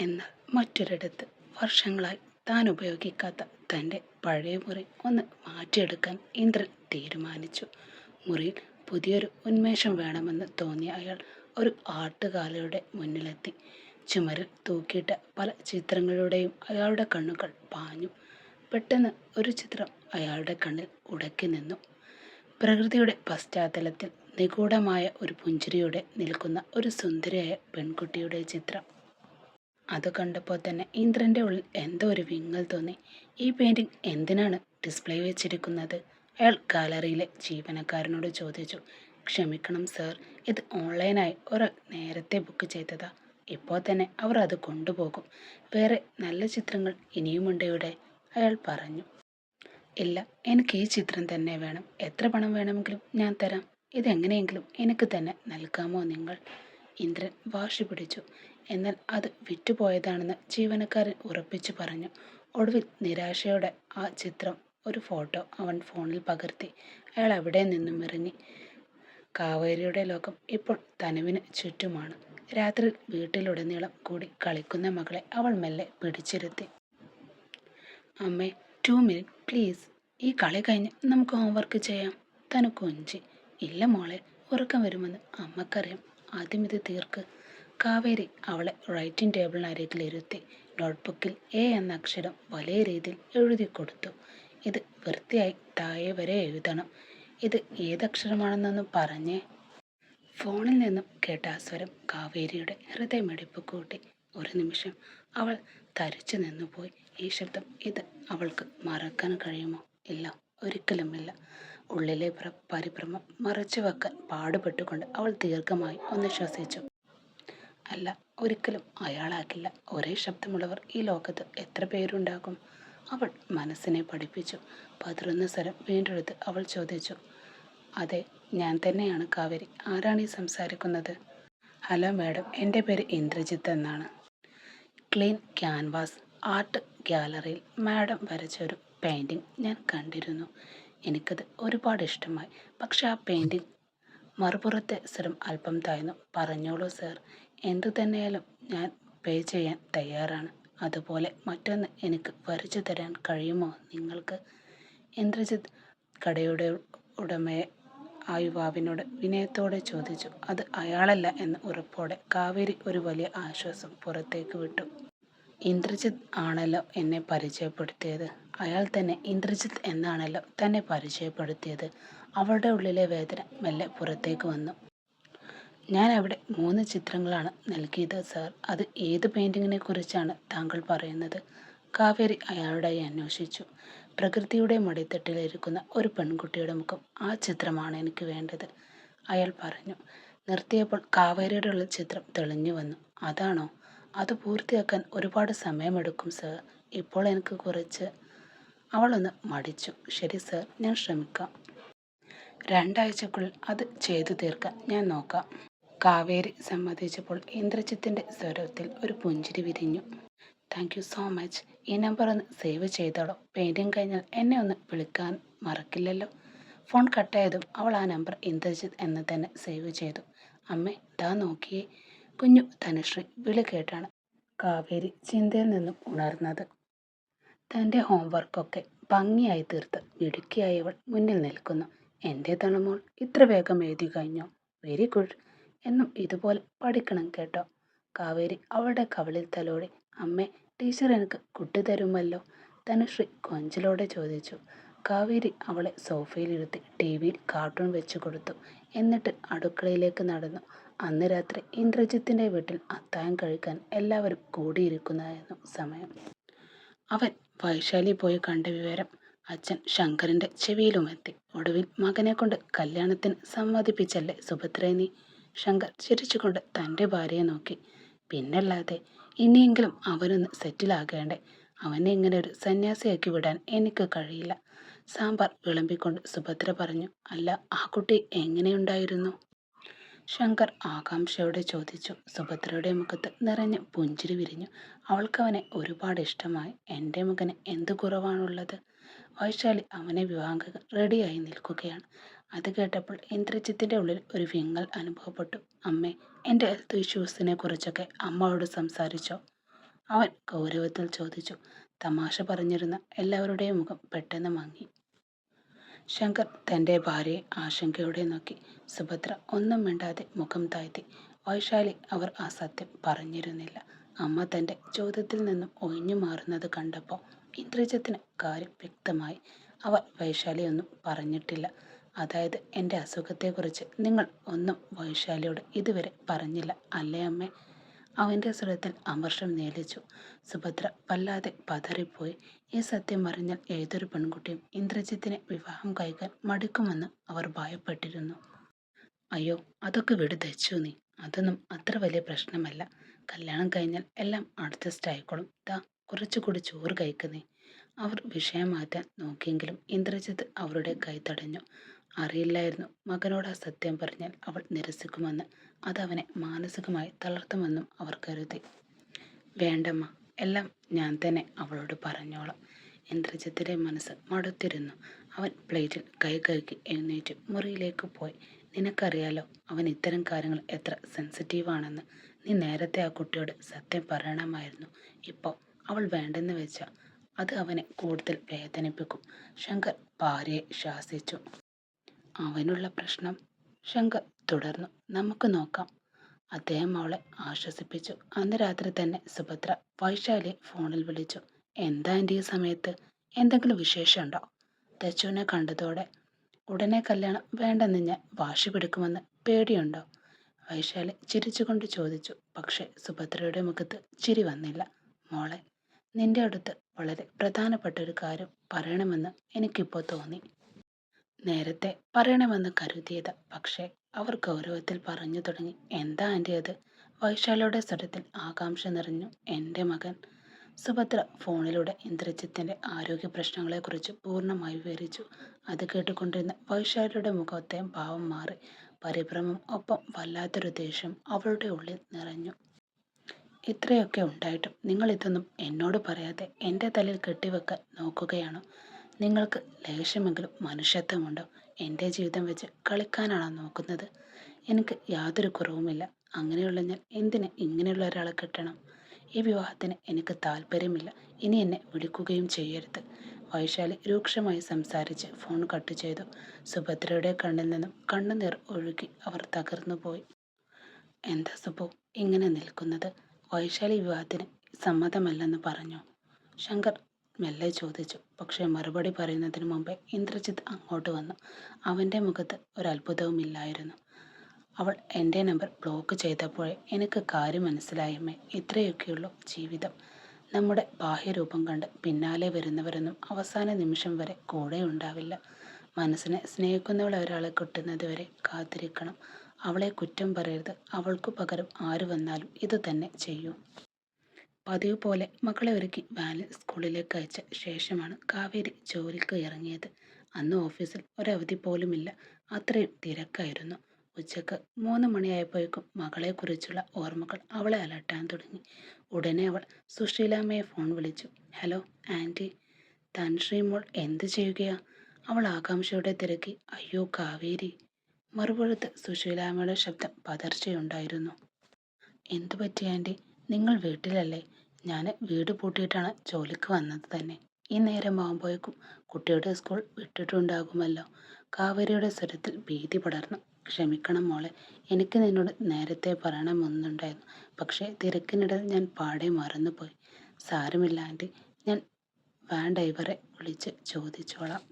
എന്നാൽ മറ്റൊരിടത്ത് വർഷങ്ങളായി താൻ ഉപയോഗിക്കാത്ത തൻ്റെ പഴയ മുറി ഒന്ന് മാറ്റിയെടുക്കാൻ ഇന്ദ്രൻ തീരുമാനിച്ചു. മുറിയിൽ പുതിയൊരു ഉന്മേഷം വേണമെന്ന് തോന്നിയ അയാൾ ഒരു ആട്ടുകാലയുടെ മുന്നിലെത്തി. ചുമരിൽ തൂക്കിയിട്ട പല ചിത്രങ്ങളുടെയും അയാളുടെ കണ്ണുകൾ പാഞ്ഞു. പെട്ടെന്ന് ഒരു ചിത്രം അയാളുടെ കണ്ണിൽ ഉടക്കി നിന്നു. പ്രകൃതിയുടെ പശ്ചാത്തലത്തിൽ നിഗൂഢമായ ഒരു പുഞ്ചിരിയോടെ നിൽക്കുന്ന ഒരു സുന്ദരിയായ പെൺകുട്ടിയുടെ ചിത്രം. അത് കണ്ടപ്പോൾ തന്നെ ഇന്ദ്രൻ്റെ ഉള്ളിൽ എന്തോ ഒരു വിങ്ങൽ തോന്നി. ഈ പെയിൻറ്റിംഗ് എന്തിനാണ് ഡിസ്പ്ലേ വെച്ചിരിക്കുന്നത്? അയാൾ ഗാലറിയിലെ ജീവനക്കാരനോട് ചോദിച്ചു. ക്ഷമിക്കണം സർ, ഇത് ഓൺലൈനായി ഒരാൾ നേരത്തെ ബുക്ക് ചെയ്തതാ. ഇപ്പോൾ തന്നെ അവർ അത് കൊണ്ടുപോകും. വേറെ നല്ല ചിത്രങ്ങൾ ഇനിയുമുണ്ട് ഇവിടെ, അയാൾ പറഞ്ഞു. ഇല്ല, എനിക്ക് ഈ ചിത്രം തന്നെ വേണം. എത്ര പണം വേണമെങ്കിലും ഞാൻ തരാം. ഇതെങ്ങനെയെങ്കിലും എനിക്ക് തന്നെ നൽകാമോ നിങ്ങൾ? ഇന്ദ്രൻ വാശി പിടിച്ചു. എന്നാൽ അത് വിറ്റുപോയതാണെന്ന് ജീവനക്കാരൻ ഉറപ്പിച്ചു പറഞ്ഞു. ഒടുവിൽ നിരാശയോടെ ആ ചിത്രം ഒരു ഫോട്ടോ അവൻ ഫോണിൽ പകർത്തി. അയാൾ അവിടെ നിന്നും ഇറങ്ങി. കാവേരിയുടെ ലോകം ഇപ്പോൾ തനുവിന് ചുറ്റുമാണ്. രാത്രി വീട്ടിലുടനീളം കൂടി കളിക്കുന്ന മകളെ അവൾ മെല്ലെ പിടിച്ചിരുത്തി. അമ്മേ, 2 മിനിറ്റ് പ്ലീസ്. ഈ കളി കഴിഞ്ഞ് നമുക്ക് ഹോംവർക്ക് ചെയ്യാം. തനു കൊഞ്ചി. ഇല്ല മോളെ, ഉറക്കം വരുമെന്ന് അമ്മക്കറിയാം. ആദ്യം ഇത് തീർക്ക്. കാവേരി അവളെ റൈറ്റിംഗ് ടേബിളിനരികിലിരുത്തി. നോട്ട്ബുക്കിൽ എ എന്ന അക്ഷരം വലിയ രീതിയിൽ എഴുതി കൊടുത്തു. ഇത് വൃത്തിയായി താഴെ വരെ എഴുതണം. ഇത് ഏതക്ഷരമാണെന്നൊന്ന് പറഞ്ഞേ. ഫോണിൽ നിന്നും കേട്ട ആ സ്വരം കാവേരിയുടെ ഹൃദയമിടിപ്പ് കൂട്ടി. ഒരു നിമിഷം അവൾ തരിച്ചു നിന്നുപോയി. ഈ ശബ്ദം, ഇത് അവൾക്ക് മറക്കാൻ കഴിയുമോ? ഇല്ല, ഒരിക്കലുമില്ല. ഉള്ളിലെ പരിഭ്രമം മറച്ചു വെക്കാൻ പാടുപെട്ടുകൊണ്ട് അവൾ ദീർഘമായി ഒന്ന് ശ്വസിച്ചു. അല്ല, ഒരിക്കലും അയാളാക്കില്ല. ഒരേ ശബ്ദമുള്ളവർ ഈ ലോകത്ത് എത്ര പേരുണ്ടാകും? അവൾ മനസ്സിനെ പഠിപ്പിച്ചു. പതിറുന്ന സ്വരം വീണ്ടെടുത്ത് അവൾ ചോദിച്ചു. അതെ, ഞാൻ തന്നെയാണ് കാവേരി. ആരാണ് ഈ സംസാരിക്കുന്നത്? ഹലോ മാഡം, എൻ്റെ പേര് ഇന്ദ്രജിത്ത് എന്നാണ്. ക്ലീൻ ക്യാൻവാസ് ആർട്ട് ഗ്യാലറിയിൽ മാഡം വരച്ചൊരു പെയിൻറ്റിങ് ഞാൻ കണ്ടിരുന്നു. എനിക്കത് ഒരുപാട് ഇഷ്ടമായി. പക്ഷെ ആ പെയിൻറ്റിങ്. മറുപുറത്തെ സ്വരം അല്പം താഴ്ന്നു. പറഞ്ഞോളൂ സർ, എന്തു തന്നെയാലും ഞാൻ പേ ചെയ്യാൻ തയ്യാറാണ്. അതുപോലെ മറ്റൊന്ന് എനിക്ക് വരച്ചു തരാൻ കഴിയുമോ നിങ്ങൾക്ക്? ഇന്ദ്രജിത്ത് കടയുടെ ഉടമയെ ആ യുവാവിനോട് വിനയത്തോടെ ചോദിച്ചു. അത് അയാളല്ല എന്ന ഉറപ്പോടെ കാവേരി ഒരു വലിയ ആശ്വാസം പുറത്തേക്ക് വിട്ടു. ഇന്ദ്രജിത്ത് ആണല്ലോ എന്നെ പരിചയപ്പെടുത്തിയത്. അയാൾ തന്നെ ഇന്ദ്രജിത്ത് എന്നാണല്ലോ തന്നെ പരിചയപ്പെടുത്തിയത്. അവളുടെ ഉള്ളിലെ വേദന മെല്ലെ പുറത്തേക്ക് വന്നു. ഞാൻ അവിടെ 3 ചിത്രങ്ങളാണ് നൽകിയത് സർ. അത് ഏത് പെയിൻറ്റിങ്ങിനെ കുറിച്ചാണ് താങ്കൾ പറയുന്നത്? കാവേരി അയാളുടെ അന്വേഷിച്ചു. പ്രകൃതിയുടെ മടിത്തട്ടിലിരിക്കുന്ന ഒരു പെൺകുട്ടിയുടെ മുഖം. ആ ചിത്രമാണ് എനിക്ക് വേണ്ടത്, അയാൾ പറഞ്ഞു. നിർത്തിയപ്പോൾ കാവേരിയുടെ ഉള്ള ചിത്രം തെളിഞ്ഞു വന്നു. അതാണോ? അത് പൂർത്തിയാക്കാൻ ഒരുപാട് സമയമെടുക്കും സർ. ഇപ്പോൾ എനിക്ക് കുറച്ച്. അവളൊന്ന് മടിച്ചു. ശരി സർ, ഞാൻ ശ്രമിക്കാം. 2 ആഴ്ചക്കുള്ളിൽ അത് ചെയ്തു തീർക്കാൻ ഞാൻ നോക്കാം. കാവേരി സമ്മതിച്ചപ്പോൾ ഇന്ദ്രജിത്തിൻ്റെ സ്വരത്തിൽ ഒരു പുഞ്ചിരി വിരിഞ്ഞു. Thank you so much. ഈ നമ്പർ ഒന്ന് സേവ് ചെയ്തോളൂ. പെയിൻറ്റിങ് കഴിഞ്ഞാൽ എന്നെ ഒന്ന് വിളിക്കാൻ മറക്കില്ലല്ലോ. ഫോൺ കട്ടായതും അവൾ ആ നമ്പർ ഇന്ദ്രജിത്ത് എന്ന് തന്നെ സേവ് ചെയ്തു. അമ്മേ, ദാ നോക്കിയേ. കുഞ്ഞു ധനുശ്രീ വിളി കേട്ടാണ് കാവേരി ചിന്തയിൽ നിന്നും ഉണർന്നത്. തൻ്റെ ഹോംവർക്കൊക്കെ ഭംഗിയായി തീർത്ത് മിടുക്കിയായവൾ മുന്നിൽ നിൽക്കുന്നു. എൻ്റെ തണുമോൾ ഇത്ര വേഗം എഴുതി കഴിഞ്ഞോ? Very good. എന്നും ഇതുപോലെ പഠിക്കണം കേട്ടോ. കാവേരി അവളുടെ കവിളിൽ തലോടി. അമ്മേ, ടീച്ചർ എനിക്ക് കുട്ടി തരുമല്ലോ? ധനുശ്രീ കൊഞ്ചലോടെ ചോദിച്ചു. കാവേരി അവളെ സോഫയിലിരുത്തി ടി വിയിൽ കാർട്ടൂൺ വെച്ചു കൊടുത്തു. എന്നിട്ട് അടുക്കളയിലേക്ക് നടന്നു. അന്ന് രാത്രി ഇന്ദ്രജിത്തിൻ്റെ വീട്ടിൽ അത്താഴം കഴിക്കാൻ എല്ലാവരും കൂടിയിരിക്കുന്നതായിരുന്നു സമയം. അവൻ വൈശാലി പോയി കണ്ട വിവരം അച്ഛൻ ശങ്കറിൻ്റെ ചെവിയിലുമെത്തി. ഒടുവിൽ മകനെ കൊണ്ട് കല്യാണത്തിന് സമ്മതിപ്പിച്ചല്ലേ സുഭദ്രേ നീ? ശങ്കർ ചിരിച്ചുകൊണ്ട് തൻ്റെ ഭാര്യയെ നോക്കി. പിന്നല്ലാതെ, ഇനിയെങ്കിലും അവനൊന്ന് സെറ്റിലാകേണ്ടേ? അവനെ ഇങ്ങനെ ഒരു സന്യാസിയാക്കി വിടാൻ എനിക്ക് കഴിയില്ല. സാമ്പാർ വിളമ്പിക്കൊണ്ട് സുഭദ്ര പറഞ്ഞു. അല്ല, ആ കുട്ടി എങ്ങനെയുണ്ടായിരുന്നു? ശങ്കർ ആകാംക്ഷയോടെ ചോദിച്ചു. സുഭദ്രയുടെ മുഖത്ത് നിറഞ്ഞ പുഞ്ചിരി വിരിഞ്ഞു. അവൾക്കവനെ ഒരുപാട് ഇഷ്ടമായി. എൻ്റെ മകന് എന്തു കുറവാണുള്ളത്? വൈശാലി അവനെ വിവാഹം റെഡിയായി നിൽക്കുകയാണ്. അത് കേട്ടപ്പോൾ ഇന്ദ്രജിത്തിൻ്റെ ഉള്ളിൽ ഒരു വിങ്ങൽ അനുഭവപ്പെട്ടു. അമ്മേ, എൻ്റെ ഹെൽത്ത് ഇഷ്യൂസിനെ കുറിച്ചൊക്കെ അമ്മയോട് സംസാരിച്ചോ? അവൻ ഗൗരവത്തിൽ ചോദിച്ചു. തമാശ പറഞ്ഞിരുന്ന എല്ലാവരുടെയും മുഖം പെട്ടെന്ന് മങ്ങി. ശങ്കർ തൻ്റെ ഭാര്യയെ ആശങ്കയോടെ നോക്കി. സുഭദ്ര ഒന്നും മിണ്ടാതെ മുഖം താഴ്ത്തി. വൈശാലി അവർ ആ സത്യം പറഞ്ഞിരുന്നില്ല. അമ്മ തൻ്റെ ചോദ്യത്തിൽ നിന്നും ഒഴിഞ്ഞു മാറുന്നത് കണ്ടപ്പോൾ ഇന്ദ്രജിത്തിന് കാര്യം വ്യക്തമായി. അവർ വൈശാലിയൊന്നും പറഞ്ഞിട്ടില്ല. അതായത് എൻ്റെ അസുഖത്തെക്കുറിച്ച് നിങ്ങൾ ഒന്നും വൈശാലിയോട് ഇതുവരെ പറഞ്ഞില്ല അല്ലേ അമ്മേ? അവൻ്റെ സ്വരത്തിൽ അമർഷം നിഴലിച്ചു. സുഭദ്ര വല്ലാതെ പതറിപ്പോയി. ഈ സത്യം അറിഞ്ഞാൽ ഏതൊരു പെൺകുട്ടിയും ഇന്ദ്രജിത്തിനെ വിവാഹം കഴിക്കാൻ മടുക്കുമെന്ന് അവർ ഭയപ്പെട്ടിരുന്നു. അയ്യോ, അതൊക്കെ വിട് ദച്ചു നീ. അതൊന്നും അത്ര വലിയ പ്രശ്നമല്ല. കല്യാണം കഴിഞ്ഞാൽ എല്ലാം അഡ്ജസ്റ്റ് ആയിക്കോളും. കുറച്ചുകൂടി ചോറ് കഴിക്കുന്നേ. അവർ വിഷയം മാറ്റാൻ നോക്കിയെങ്കിലും ഇന്ദ്രജിത്ത് അവരുടെ കൈ തടഞ്ഞു. അറിയില്ലായിരുന്നു മകനോട് ആ സത്യം പറഞ്ഞാൽ അവൾ നിരസിക്കുമെന്ന്. അതവനെ മാനസികമായി തളർത്തുമെന്നും അവർ കരുതി. വേണ്ടമ്മ, എല്ലാം ഞാൻ തന്നെ അവളോട് പറഞ്ഞോളാം. ഇന്ദ്രജിത്തിൻ്റെ മനസ്സ് മടുത്തിരുന്നു. അവൻ പ്ലേറ്റിൽ കൈ കഴുകി എഴുന്നേറ്റ് മുറിയിലേക്ക് പോയി. നിനക്കറിയാലോ അവൻ ഇത്തരം കാര്യങ്ങൾ എത്ര സെൻസിറ്റീവാണെന്ന്. നീ നേരത്തെ ആ കുട്ടിയോട് സത്യം പറയണമായിരുന്നു. ഇപ്പോൾ അവൾ വേണ്ടെന്ന് വെച്ചാൽ അത് അവനെ കൂടുതൽ വേദനിപ്പിക്കും. ശങ്കർ ഭാര്യയെ ശാസിച്ചു. അവനുള്ള പ്രശ്നം, ശങ്കർ തുടർന്നു, നമുക്ക് നോക്കാം. അദ്ദേഹം അവളെ ആശ്വസിപ്പിച്ചു. അന്ന് രാത്രി തന്നെ സുഭദ്ര വൈശാലിയെ ഫോണിൽ വിളിച്ചു. എന്താ എൻ്റെ ഈ സമയത്ത്? എന്തെങ്കിലും വിശേഷമുണ്ടോ? ദച്ചുവിനെ കണ്ടതോടെ ഉടനെ കല്യാണം വേണ്ടെന്ന് ഞാൻ വാശി പിടിക്കുമെന്ന് പേടിയുണ്ടോ? വൈശാലി ചിരിച്ചുകൊണ്ട് ചോദിച്ചു. പക്ഷേ സുഭദ്രയുടെ മുഖത്ത് ചിരി വന്നില്ല. മോളെ, നിന്റെ അടുത്ത് വളരെ പ്രധാനപ്പെട്ട ഒരു കാര്യം പറയണമെന്ന് എനിക്കിപ്പോൾ തോന്നി. നേരത്തെ പറയണമെന്ന് കരുതിയത്, പക്ഷേ അവർ ഗൗരവത്തിൽ പറഞ്ഞു തുടങ്ങി. എന്താ ആൻറ്റി അത്? വൈശാലിയുടെ സ്വരത്തിൽ ആകാംക്ഷ നിറഞ്ഞു. എൻ്റെ മകൻ. സുഭദ്ര ഫോണിലൂടെ ഇന്ദ്രജിത്തിൻ്റെ ആരോഗ്യ പ്രശ്നങ്ങളെക്കുറിച്ച് പൂർണ്ണമായി വിവരിച്ചു. അത് കേട്ടുകൊണ്ടിരുന്ന വൈശാലിയുടെ മുഖത്തെ ഭാവം മാറി. പരിഭ്രമം ഒപ്പം വല്ലാത്തൊരു ദേഷ്യം അവളുടെ ഉള്ളിൽ നിറഞ്ഞു. ഇത്രയൊക്കെ ഉണ്ടായിട്ടും നിങ്ങൾ ഇതൊന്നും എന്നോട് പറയാതെ എൻ്റെ തലയിൽ കെട്ടിവെക്കാൻ നോക്കുകയാണോ? നിങ്ങൾക്ക് ലേശമെങ്കിലും മനുഷ്യത്വമുണ്ടോ? എൻ്റെ ജീവിതം വെച്ച് കളിക്കാനാണോ നോക്കുന്നത്? എനിക്ക് യാതൊരു കുറവുമില്ല. അങ്ങനെയുള്ള ഞാൻ എന്തിന് ഇങ്ങനെയുള്ള ഒരാളെ കെട്ടണം? ഈ വിവാഹത്തിന് എനിക്ക് താല്പര്യമില്ല. ഇനി എന്നെ വിളിക്കുകയും ചെയ്യരുത്. വൈശാലി രൂക്ഷമായി സംസാരിച്ച് ഫോൺ കട്ട് ചെയ്തു. സുഭദ്രയുടെ കണ്ണിൽ നിന്നും കണ്ണുനീർ ഒഴുകി. അവർ തകർന്നുപോയി. എന്താ സുബു ഇങ്ങനെ നിൽക്കുന്നത്? വൈശാലി വിവാഹത്തിന് സമ്മതമല്ലെന്ന് പറഞ്ഞു? ശങ്കർ മെല്ലെ ചോദിച്ചു. പക്ഷേ മറുപടി പറയുന്നതിന് മുമ്പേ ഇന്ദ്രജിത്ത് അങ്ങോട്ട് വന്നു. അവൻ്റെ മുഖത്ത് ഒരത്ഭുതവുമില്ലായിരുന്നു. അവൾ എൻ്റെ നമ്പർ ബ്ലോക്ക് ചെയ്തപ്പോഴേ എനിക്ക് കാര്യം മനസ്സിലായമ്മേ. ഇത്രയൊക്കെയുള്ളൂ ജീവിതം. നമ്മുടെ ബാഹ്യരൂപം കണ്ട് പിന്നാലെ വരുന്നവരൊന്നും അവസാന നിമിഷം വരെ കൂടെ ഉണ്ടാവില്ല. മനസ്സിനെ സ്നേഹിക്കുന്നവളെ ഒരാളെ കിട്ടുന്നത് വരെ കാത്തിരിക്കണം. അവളെ കുറ്റം പറയരുത്. അവൾക്കു പകരം ആര് വന്നാലും ഇത് തന്നെ ചെയ്യൂ. പതിവ് പോലെ മക്കളെ ഒരുക്കി വാനിൽ സ്കൂളിലേക്ക് അയച്ച ശേഷമാണ് കാവേരി ജോലിക്ക് ഇറങ്ങിയത്. അന്ന് ഓഫീസിൽ ഒരവധി പോലുമില്ല. അത്രയും തിരക്കായിരുന്നു. ഉച്ചക്ക് 3 മണിയായപ്പോഴേക്കും മകളെക്കുറിച്ചുള്ള ഓർമ്മകൾ അവളെ അലട്ടാൻ തുടങ്ങി. ഉടനെ അവൾ സുശീലാമ്മയെ ഫോൺ വിളിച്ചു. ഹലോ ആൻറ്റി, തൻശ്രീ മോൾ എന്ത് ചെയ്യുകയാ? അവൾ ആകാംക്ഷയോടെ തിരക്കി. അയ്യോ കാവേരി. മറുപുറത്ത് സുശീലാമ്മയുടെ ശബ്ദം പതർച്ചയുണ്ടായിരുന്നു. എന്തു പറ്റി ആൻറ്റി? നിങ്ങൾ വീട്ടിലല്ലേ? ഞാൻ വീട് പൂട്ടിയിട്ടാണ് ജോലിക്ക് വന്നത് തന്നെ. ഈ നേരമാകുമ്പോഴേക്കും കുട്ടിയുടെ സ്കൂൾ വിട്ടിട്ടുണ്ടാകുമല്ലോ. കാവേരിയുടെ സ്വരത്തിൽ ഭീതി പടർന്നു. ക്ഷമിക്കണം മോളെ, എനിക്ക് നിന്നോട് നേരത്തെ പറയണമെന്നുണ്ടായിരുന്നു. പക്ഷേ തിരക്കിനിടയിൽ ഞാൻ പാടെ മറന്നുപോയി. സാരമില്ല ആൻറ്റി, ഞാൻ വാൻ ഡ്രൈവറെ വിളിച്ച് ചോദിച്ചോളാം.